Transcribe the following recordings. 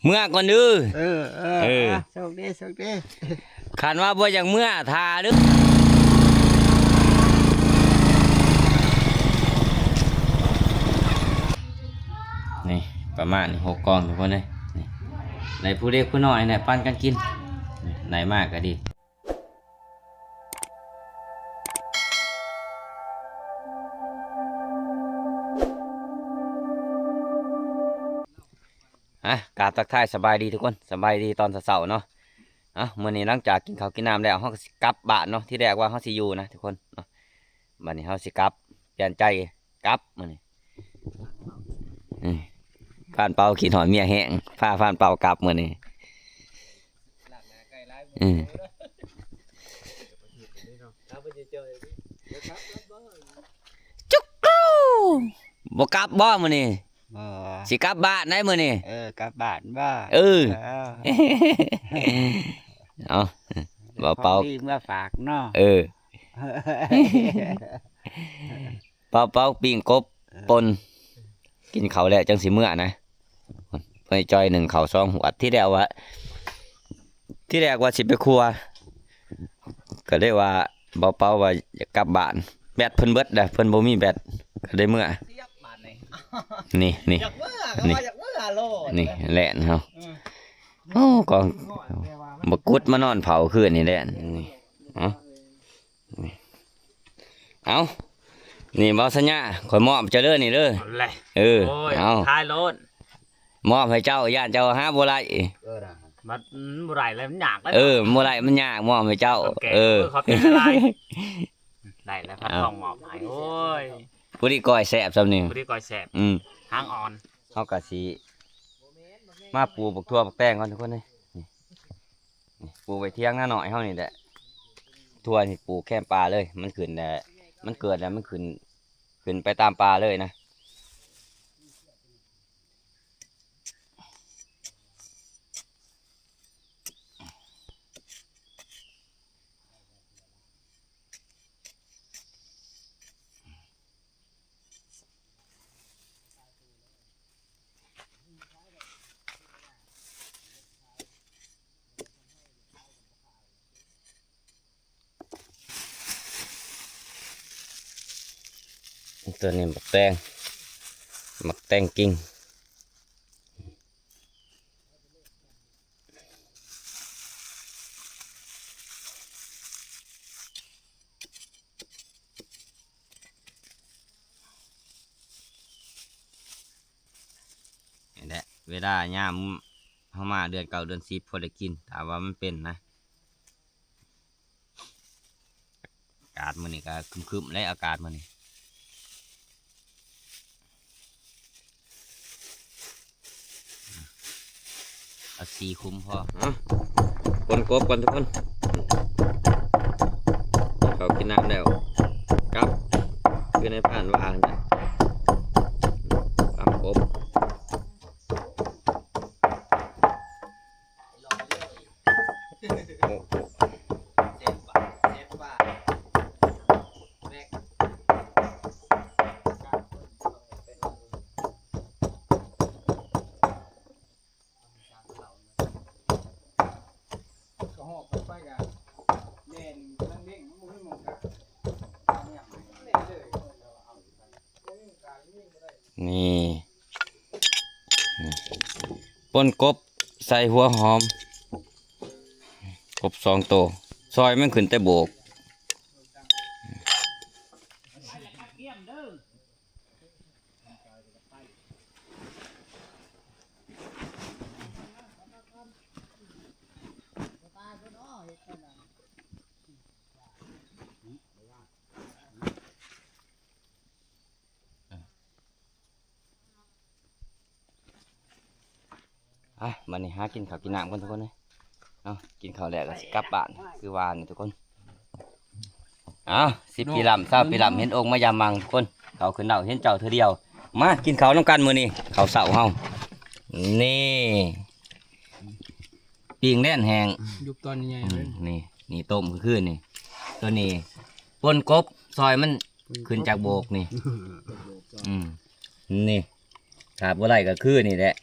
เมื่อก่อนดื้อโชคดีขันว่าบ่อย่างเมื่อทาดึกนี่ประมาณ6กองทุกคนเลยนี่ในผู้เล็กผู้น้อยเนี่ยปั้นกันกินไหนมากก็ดีกราบทักทายสบายดีทุกคนสบายดีตอนเช้าเนาะมื้อนี้หลังจากกินข้าวกินน้ำแล้วเฮาก็สิกลับบ้านเนาะที่แรกว่าเฮาสิอยู่นะทุกคนเนาะบัดนี้เฮาสิกลับเปลี่ยนใจกลับมื้อนี้ผ่านเป่าขี้หอยเมียแห้งผ่านเป่ากลับมื้อนี้จุกกรูบ่กลับบ่มื้อนี้สิกลับบ้านได้มื้อนี้กลับบ้านบ้าเอาบ่เป่าเมื่อฝากเนาะเป่าปิ้งกบปนกินข้าวแล้วจังสิเมื่อนะเพิ่นจอย1ข้าว2หัวที่แรกว่าสิไปครัวก็ได้ว่าบ่เป่าว่าอยากกลับบ้านแบตเพิ่นเบิดแล้วเพิ่นบ่มีแบตก็ได้เมื่อนี่แหละเฮาโอ้ก็บ่กุดมานอนเผาคืนนี่แหละนี่เอานี่บ่สัญญาข่อยมอบเจ้าเด้อนี่เด้อเอาท้ายรถมอบให้เจ้าย่านเจ้าหาบ่ได้มันบ่ได้แล้วมันยากแล้วบ่ได้มันยากมอบให้เจ้าขอบใจอะไรได้แล้วพัดทองมอบให้โอ้ยผู้ที่ก้อยแซ่บซำนี่ผู้ที่ก้อยแซ่บทางอ่อนเฮาก็สิมาปลูกบักทั่วบักแตงก่อนทุกคนนี่ปลูกไว้เที่ยงหน้าหน่อยเฮานี่แหละทั่วนี่ปลูกแค่ปลาเลยมันขึ้นแต่มันเกิดแล้วมันขึ้นไปตามปลาเลยนะตัวนี้หมักแตงกิ่งนี่แหละเวลายามเข้ามาเดือน9เดือน10พอได้กินถามว่ามันเป็นนะอากาศมื้อนี้ก็ครึมๆและอากาศมื้อนี้เอาสีคุ้มพอคนกบก่อนทุกคนเขากินน้ำแล้วกับคือในผ่านวางนะตามกบนี่ปนกบใส่หัวหอมกบ2ตัวซอยมันขึ้นแต่โบกมันนี่หากินข้าวกินน้ำกันทุกคนเลยกินข้าวแล้วก็สิกลับบ้านคือวานนี่ทุกคน10 ปีลำ20 ปีลำเห็นองค์มายามมังทุกคนเขาขึ้นเดาเห็นเจ้าเธอเดียวมากินข้าวน้ำกันมื้อนี้ข้าวเสาเฮานี่ปิ้งแน่นแหงยุบตอนใหญ่นี่ต้มคือนี่ตัวนี้ปนกบซอยมันขึ้นจากโบกนี่นี่ขาดบ่ไรก็คือนี่แหละ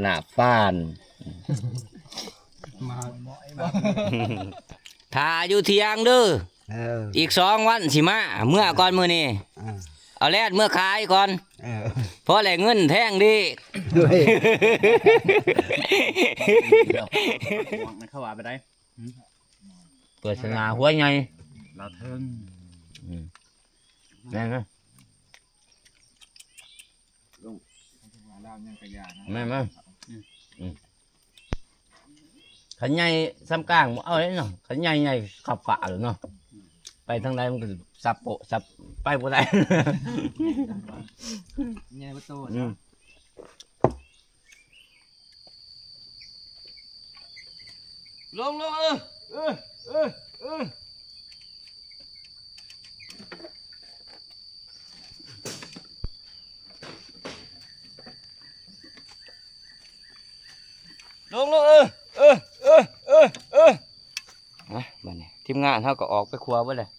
หน้าฟ้าน มา ถ้าอยู่เที่ยงเด้อ เออ อีก2 วันสิมาเมื่อก่อนมื้อนี้ อ่า เอาแลดเมื่อขายก่อน เออ เพราะแหล่เงินแท่งดี ด้วย มันเข้าว่าไปได้ เปิดสนาหัวใหญ่ เราเทิง แม่นไหมแม่นไหมขันใหญ่ซ้ำกลางบ่เอาเลยเนาะขันใหญ่ใหญ่ขับฝ่าเลยเนาะไปทางใดมันก็สับโปะสับไปบ่ได้ เนี่ยประตู ลงบัดนี้ทีมงานเขาก็ออกไปครัวเบิดเลย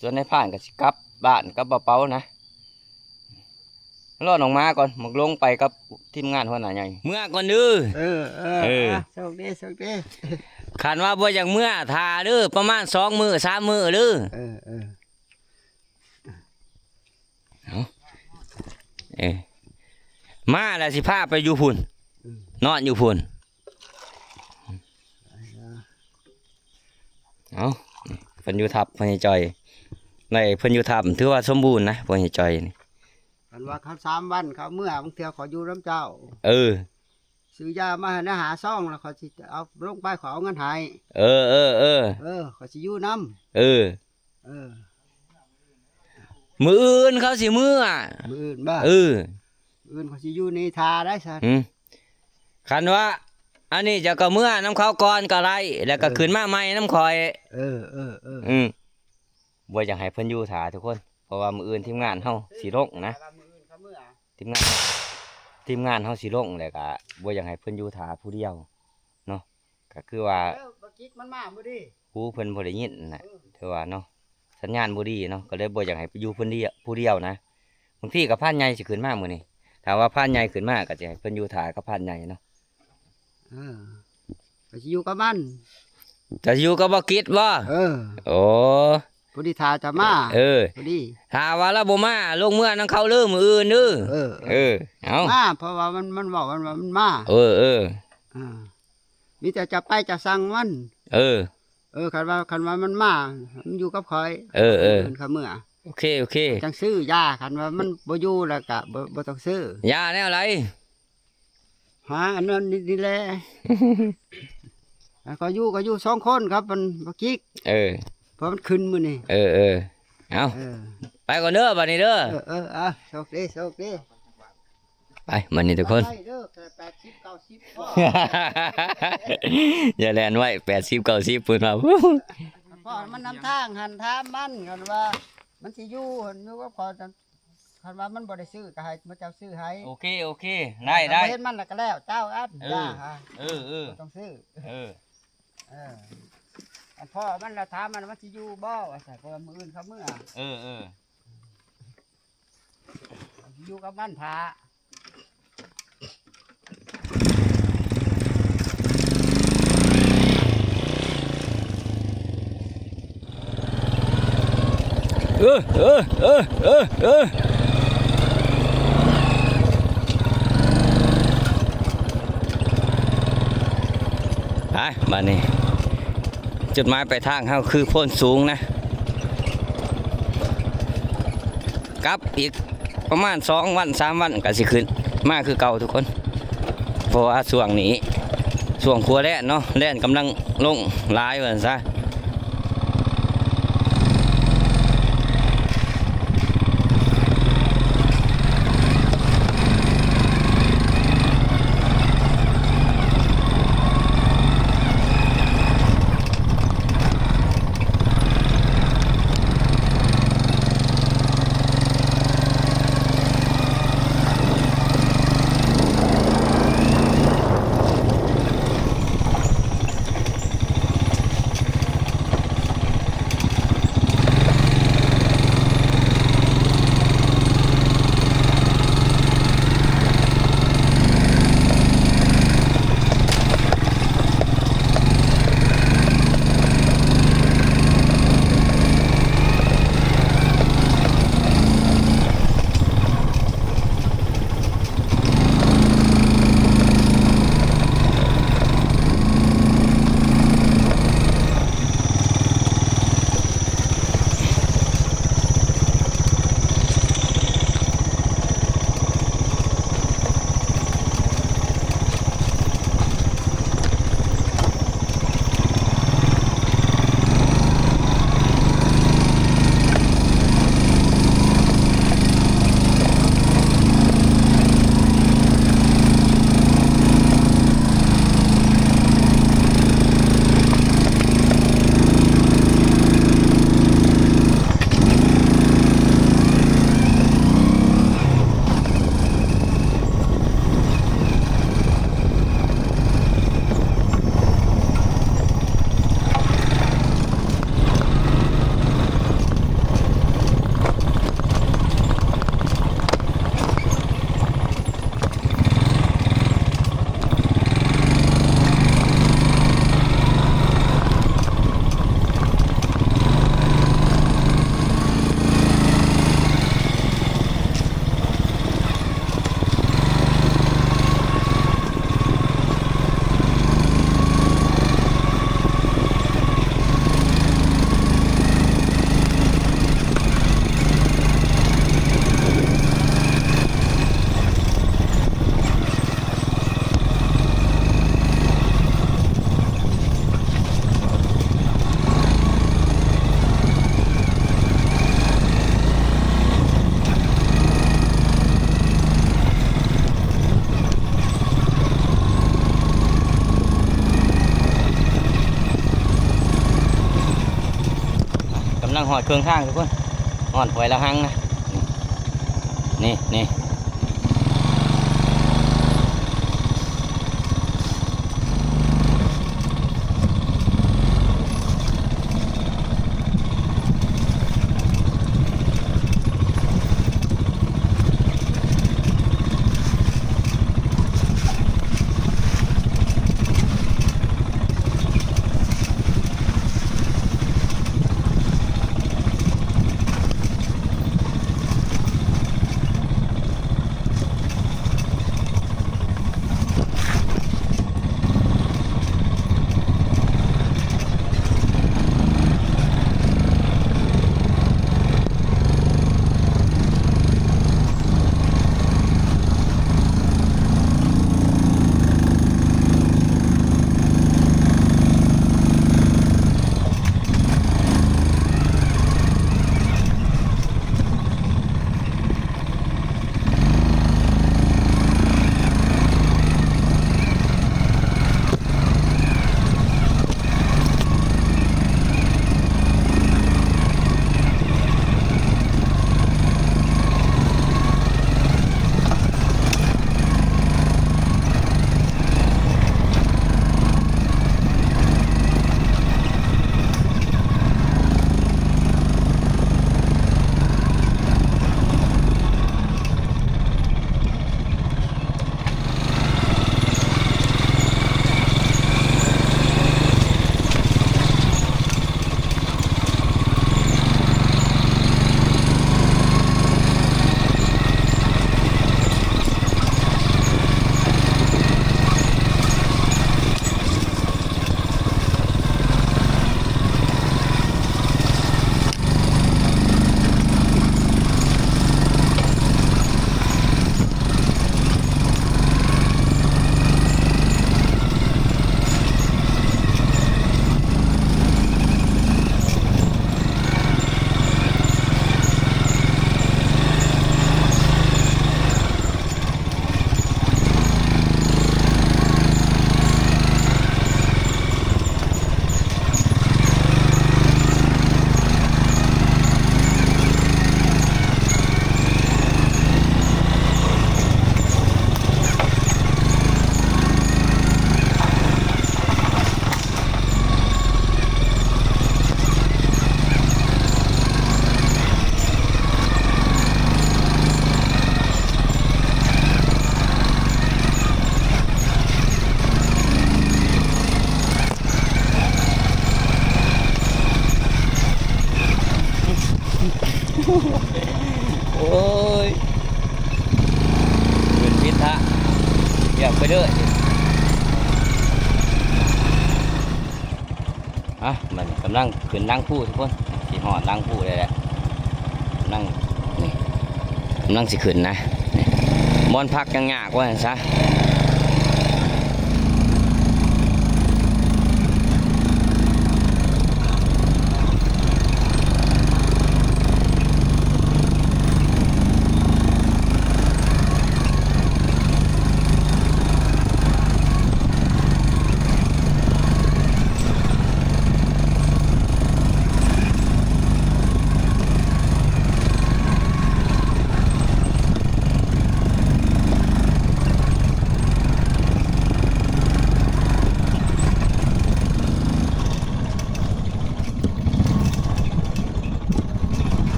ส่วนในผ่านก็สิกลับบ้านกับเป๋านะรอน้องมาก่อนมึงลงไปกับทีมงานหัวหน้าใหญ่เมื่อก่อนเด้อ เออ เออ โชคดีโชคดี ขันว่าบ่อย่างเมื่อทาเด้อประมาณ2 มื้อ3 มื้อเด้อ เออ มาแล้วสิพาไปอยู่พุ่นนอนอยู่พุ่นเอาเพิ่นอยู่ทับเพิ่นให้จอยในเพิ่นอยู่ทับถือว่าสมบูรณ์นะเพิ่นให้จอยนี่ กันว่าเขา3 วันเขาเมื่อบางเทื่อขออยู่น้ำเจ้า เออ ซื้อยามาให้หาซ่องแล้วเขาสิเอาลงไปขอเอาเงินให้ เออ เขาสิอยู่น้ เออ ำมื้ออื่นเขาสิมื้อ มืออื่นบ้า เออ อื่นเขาสิอยู่ในทาได้ซะ คันว่าอันนี้จะก็เมื่อน้ำเขาก่อนก็ไรแล้วก็ขึ้นมาใหม่น้ำคอย เออ บ่อยากให้เพิ่นอยู่ถาทุกคนเพราะว่ามื้ออื่นทีมงานเฮาสิลงนะทีมงานเฮาสิลงแล้วก็บ่อยากให้เพิ่นอยู่ถาผู้เดียวเนาะก็คือว่า บักจิกมันมาบ่ดิ หูเพิ่นบ่ได้ยินน่ะถือว่าเนาะสัญญาณบ่ดีเนาะก็เลยบ่อยากให้ไปอยู่เพิ่นเดียวผู้เดียวนะบางทีก็พานใหญ่สิขึ้นมามื้อนี้ถ้าว่าพานใหญ่ขึ้นมาก็จะให้เพิ่นอยู่ถากับพานใหญ่เนาะ เขาสิอยู่กับมัน จะอยู่กับบ่กิดบ่ โอ้ พอดีทาจะมา พอดี ถ้าว่าเราบ่มาลงเมื่อนังเข้าเริ่มมื้ออื่นเด้อเอา มาเพราะว่ามันบอกว่ามันมา มีแต่จะไปจะสั่งมันคันว่ามันมามันอยู่กับคอยมันเขาเมื่อ โอเคจังซื้อยาคันว่ามันบ่อยู่แล้วก็บ่ต้องซื้อย าแนวไร หาอันนั้นนี่แหละก็อยู่2 คนครับมันบักจิกเพราะมันขึ้นมื้อนี่เอาไปก่อนเด้อบัดนี้เด้อโชคดี ไปบัดนี้ทุกคน ไปเด้อแค่80 90พอ อย่าแลนไว้80 90ปุ่นว่า พอมันนำทางหันถามมันกันว่า มันสิอยู่ก็พอคันว่ามันบ่ได้ซื้อก็ให้มันเจ้าซื้อให้ โอเคได้ เฮ็ดมันแล้วก็แล้วเจ้าอันจ้าต้องซื้ออันพ่อมันละถามมันสิอยู่บ่ว่าซั่นเพราะมื้ออื่นเขาเมื่ออยู่กับมันทา ไปมานี่จุดหมายปลายทางเขาคือโพ้นสูงนะกลับอีกประมาณ2 วัน 3 วันก็สิขึ้นมาคือเก่าทุกคนเพราะว่าช่วงนี้ช่วงครัวแล่นเนาะแล่นกำลังลงหลายว่าซะ งหอดเครื่องทางทุกคนหอดหวยละหังนะนี่โอ้ยเป็นพิษฮะอยากไปเด้อมันกำลังขึ้นดังผู้ทุกคนสีหอดดังผู้เลยแหละนั่งนี่กำลังสิขึ้นนะบอนพักยังยากว่าซะ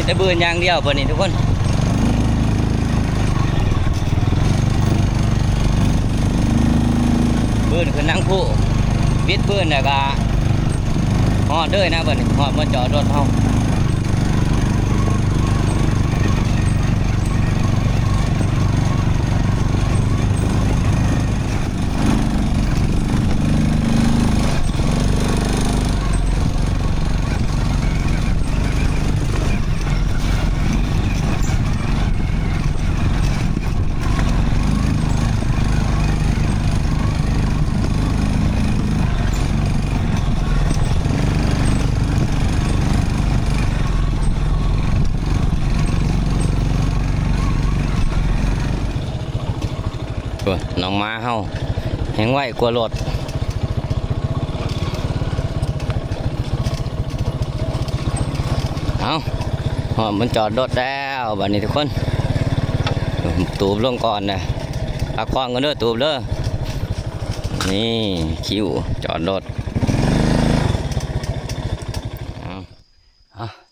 แต่บืนอย่างเดียวบนนี้ทุกคนบืนคือนั่งผู้วิดบืนแต่ก็หอดด้วยนะบนนี้หอดมาจอดรถเฮา ตัวน้องม้าเฮาแหงไว้กลัวรถเอามันจอดรถแล้วบัดนี้ทุกคนตูบลงก่อนนะพักผ่อนกันเด้อตูบเด้อนี่คิวจอดรถ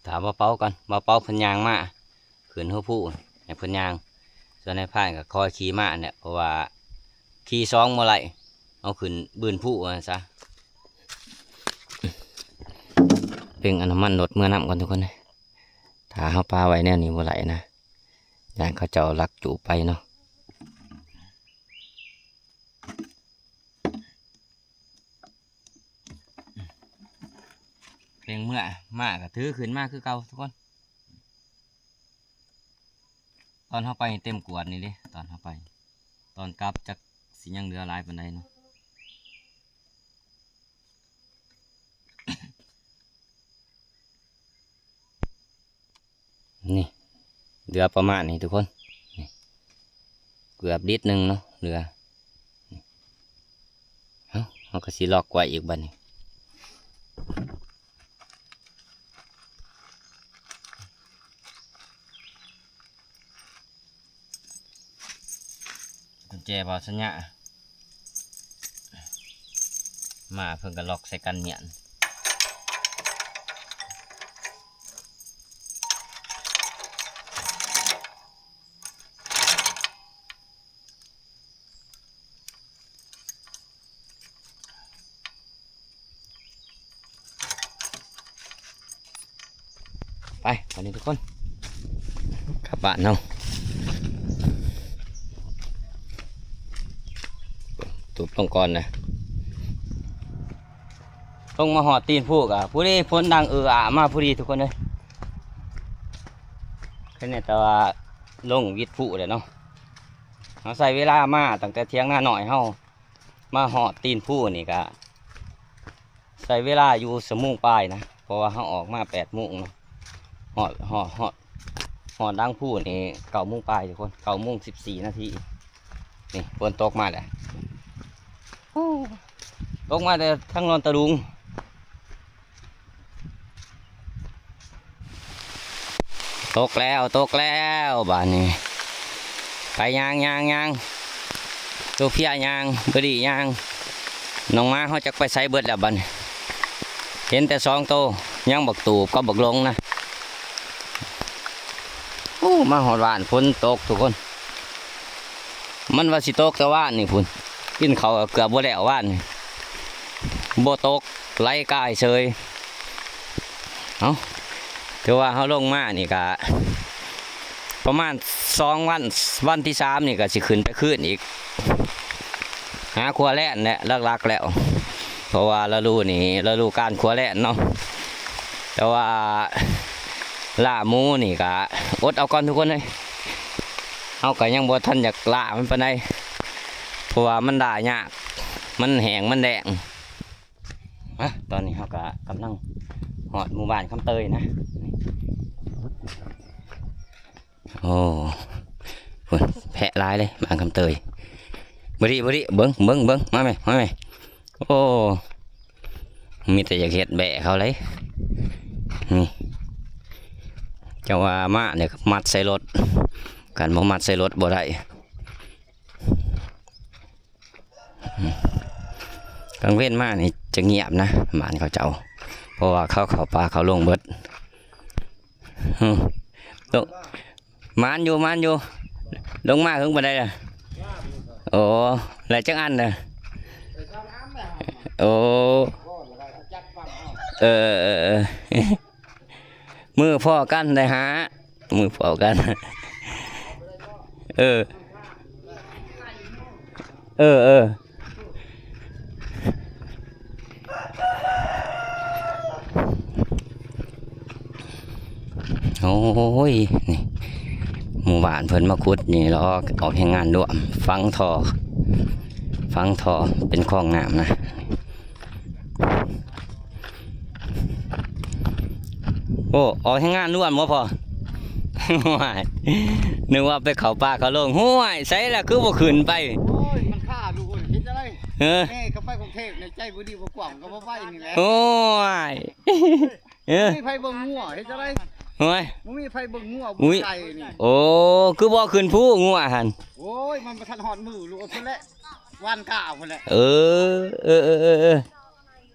ถามมาเป้ากันมาเป้าพันยางมาขืนหัวผู้ในพันยางส่วนในพานกับคอยขี่มาเนี่ยเพราะว่าขี่ซองเมื่อไรเอาขืนบืนผู้ซะเป็นอันน้ำมันรถเมื่อนำกันทุกคนเลยถ้าเขาปลาไว้แนวนี้เมื่อไรนะยางเขาเจ้าลักจูไปเนาะเพียงเมื่อมากก็ถือขึ้นมากคือเก่าทุกคนตอนเข้าไปเต็มกวดนี่ดิตอนเข้าไปตอนกลับจากสิยังเหลือหลายปานใดเนาะนี่เหลือประมาณนี้ทุกคนนี่เกือบลิตรหนึ่งเนาะเหลือเขาก็สิลอกไว้อีกบัดนี้กุญแจบอสัญญามาเพิ่งก็ล็อกใส่กันเหมียนไปวันนี้ทุกคนกลับบ้านเนาะตูบลงก่อนนะลงมาหอดตีนผู้กะผู้นี้พ้นดังมาผู้ดีทุกคนเลยแค่นี้แต่ว่าลงวิทย์ผู้เลยเนาะเขาใส่เวลามาตั้งแต่เที่ยงหน้าหน่อยเขามาหอดตีนผู้นี่กะใส่เวลาอยู่1 โมงปลายนะเพราะว่าเขาออกมา8 โมงเนาะหอดดังผู้นี่9 โมงปลายทุกคน9 โมง 14 นาทีนี่ฝนตกมาแหละตกมาแต่ทั้งนอนตะลุงตกแล้วบ้านนี้ไปยางตัวเพียยางบดียางน้องม้าเขาจะไปใส่เบิดแล้วบ้านเห็นแต่2 โตยังบักตูบก็บักลงนะมาหอดว่านฝนตกทุกคนมันว่าสิตกแต่ว่านนี่พุ่นกินเขาเกือบบ่แล้วว่านนี่บ่ตกไหลกายเฉยเอาถือว่าเขาลงมานี่ก็ประมาณ2 วันที่3นี่ก็สิขึ้นไปขึ้นอีกหาขัวแล่นเนี่ยหลักๆแล้วเพราะว่าฤดูการขัวแล่นเนาะแต่ว่าล่าหมูนี่ก็อดเอาก่อนทุกคนเลยเอาก็ยังบ่ทันอยากล่ามันปานใดเพราะว่ามันด่ายากมันแห้งมันแดงตอนนี้เขาก็กำลังหอดหมู่บ้านคำเตยนะโอ้แพะลายเลยบ้านคำเตยบริเบิ้งมาไหมโอ้มีแต่อยากเห็ดแบะเขาเลยนี่เจ้าว่ามาเนี่ยมัดใส่รถกันบ่มัดใส่รถบ่ได้กลางเว้นมานี่จะเงียบนะบ้านเขาเจ้าเพราะว่าเขาปลาเขาลงเบิดมานอยู่ลงมาถึงบันไดอ่ะโอ้หลายจังอันเลยโอ้มือพ่อกันได้ฮะมือพ่อกันโอ้ยนี่หมู่บ้านเพิ่นมาขุดนี่เราออกแห่งงานด้วยฟังทอเป็นคลองน้ำนะโอ้ออกแห่งงานด้วยมั้งพอนึกว่าไปเขาป่าเขาลงห้วยใส่ละคือบ่ขึ้นไป อ แม่ก็ไปกรุงเทพในใจบ่ดีบ่กว้างก็บ่ไปนี่แหละ โอ้ยเออ มีไผเบิ่งงัวเฮ็ดจังได๋ โอ้ย บ่มีไผเบิ่งงัว อุ๊ บ่ ย ไก่นี่ โอ้คือบ่ขึ้นผู้งัวหั่น โอ้ยมันบ่ทันฮอดมือลูกเอาพุ่นแหละวานก้าวพุ่นแหละ เออเออเออเออเออ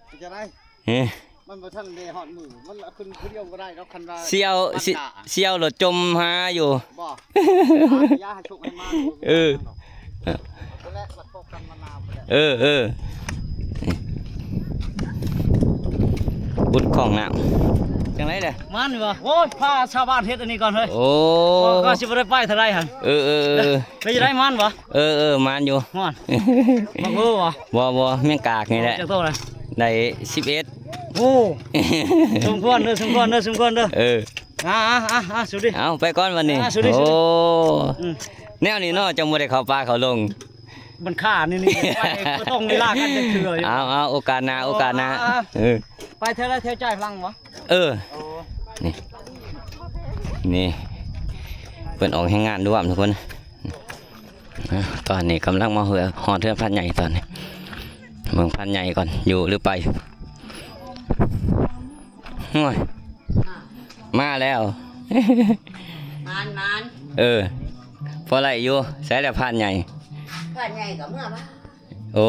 เฮ็ดจังได๋ เฮ้ มันบ่ทันได้ฮอดมือมันละขึ้นผู้เดียวบ่ได้ดอกคันว่า เสี่ยว วาน สิ ก้า เสี่ยวรถจมหาอยู่ บ่ยาให้ชุกให้มา เออ พุ่นแหละบัดพบกันมานาวพุ่นแหละ เออเออบุดของน้ำจังไรเด้อ มันวะโอ้ยพาชาวบ้านเฮ็ดอันนี้ก่อนเฮ้ย โอ้ ก็สิบ่ได้ไปเท่าไรหั่น เออเออเออ ไปจะได้มันวะ เออเออมันอยู่ มันบักเออวะ บ่แม่งกากนี่แหละ จักโตเลย ได้11 โอ้สมควรเด้อสมควรเด้อสมควรเด้อ เออ สุดดิ เอาไปก่อนวันนี้ สุดดิ โอ้ อืม แนวนี้เนาะจังบ่ได้เข้าป่าเข้าลง มันฆ่านี่ไปก็ต้องเวลากันจะเถื่ออยู่ เอาโอกาสหน้าโอกาสหน้าเออ ไปเท่าไรเท่าใจพลังวะ เออ โอ้ นี่เปิดออกให้งานด้วยทุกคนตอนนี้กำลังมาหอเทือนพันใหญ่ตอนนี้เมืองพันใหญ่ก่อนอยู่หรือไปห่วยมาแล้ว มัน เออพอไรอยู่ใส่แล้วพันใหญ่ ผ่านใหญ่กับเมื่อปะ โอ้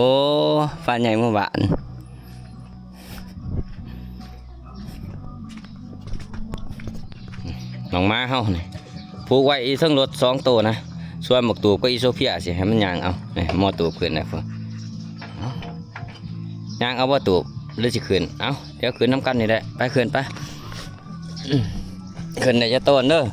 พันใหญ่เมื่อวานน้องม้าเฮานี่ผูกไว้อีทั้งรถ2ตัวนะส่วนหมกตูบก็อีโซเฟียสิให้มันยางเอานี่มอตูบขึ้นนะพวกยางเอาว่าตูบหรือสิขึ้นเอาเดี๋ยวขึ้นน้ำกันนี่แหละไปขึ้นไปขึ้นในจะต้นเด้อ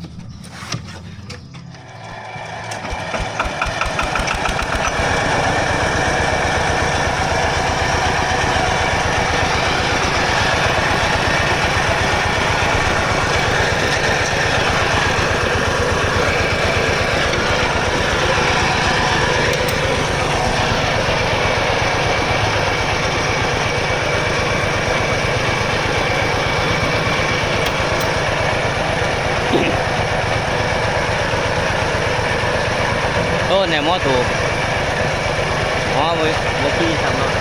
ต้นเนี่ยมอตูบอ๋อบุกี้ทำเนาะ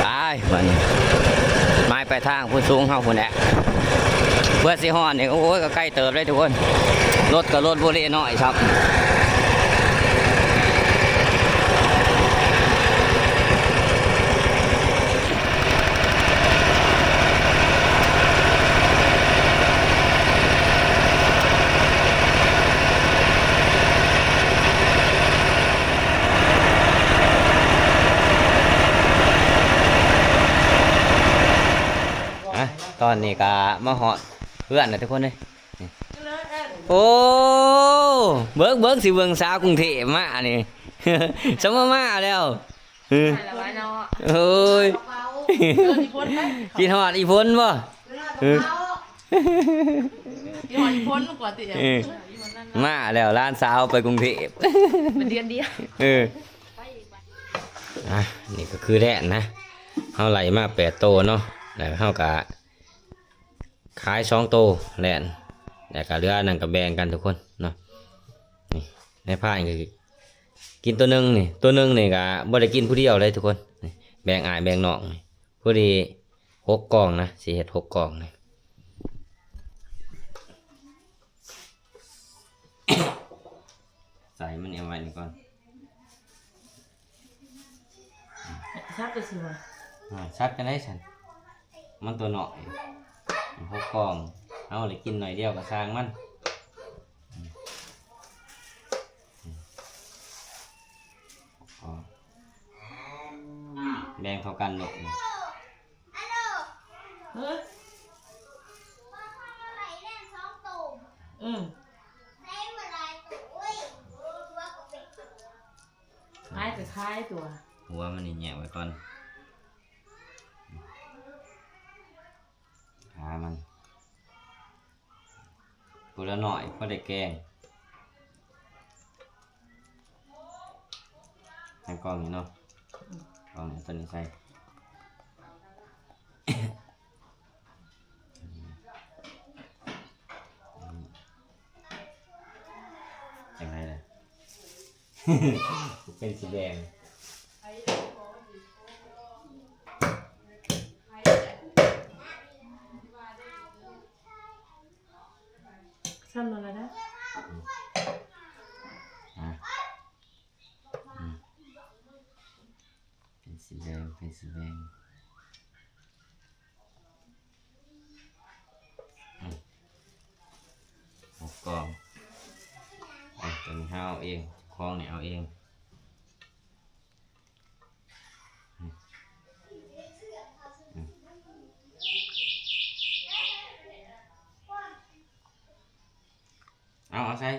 ตายวันนี้ไม้ไปทางพุ่นสูงเฮาพุ่นแหละเพื่อสิฮอนนี่โอ้ยก็ใกล้เติบเลยทุกคนรถก็รถบุรีน้อยครับตอนนี้ก็มาเหาะเพื่อนนะทุกคนเลยนี่โอ้เบิ้งสิเบิ้งสาวกรุงเทพมานี่ สมมาแล้วโอ้ย กินหอดอีพ้นบ่ พี่หอยพ้นกว่าติ มาแล้วร้านสาวไปกรุงเทพ เป็นเดือนเดียว อ่ะนี่ก็คือแร่นะเฮาไหลมา8 โตเนาะแล้วเฮากะขาย2 โตแล่นแต่ก็เหลือนั่นก็แบ่งกันทุกคนเนาะนี่ในผ้านี่คือกินตัวหนึงนี่ก็บ่ได้กินผู้เดียวเลยทุกคนนี่แบ่งอ้ายแบ่งน้องนี่พอดี6 กล่องนะสิเฮ็ด6 กล่องนี่ ใส่มันเอาไว้นี่ก่อน ชักไปสิวะ ซักจะได้ฉันมันตัวหน่อย6 กล่องเอาเลยกินหน่อยเดียวกับสร้างมันแบ่งเท่ากันหนก เฮ้ยคล้ายแต่คล้ายตัว หัวมันนี่แหย่ไว้ก่อนขามันกูละหน่อยก็ได้แกงใส่กล่องนี้เนาะกล่องนี้ตัวนี้ใส่ ยังไงล่ะ เป็นสีแดง ซ้ำอะไรนะ เป็นสีแดงเป็นสีแดง6 กล่องตัวนี้ห้าเอาเองคล้องเนี่ยเอาเองเอาใส่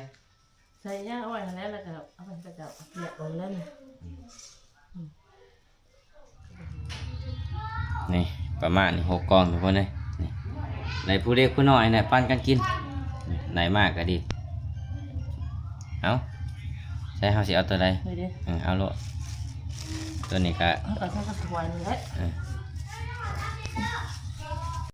ใส่ย่างเอาไว้แล้วแล้วก็เอาไปกระเจ้าเกลี่ยออกแล้วนี่ นี่ประมาณนี้6 กล่องทุกคนเลยนี่ไหนผู้เล็กผู้น้อยเนี่ยปั้นกันกินนี่ไหนมากก็ดีเอาใช้เฮาสิเอาตัวใด เลยดิ เอาโลดตัวนี้ก็ เอาใส่กระถวยนี่แหละ เออ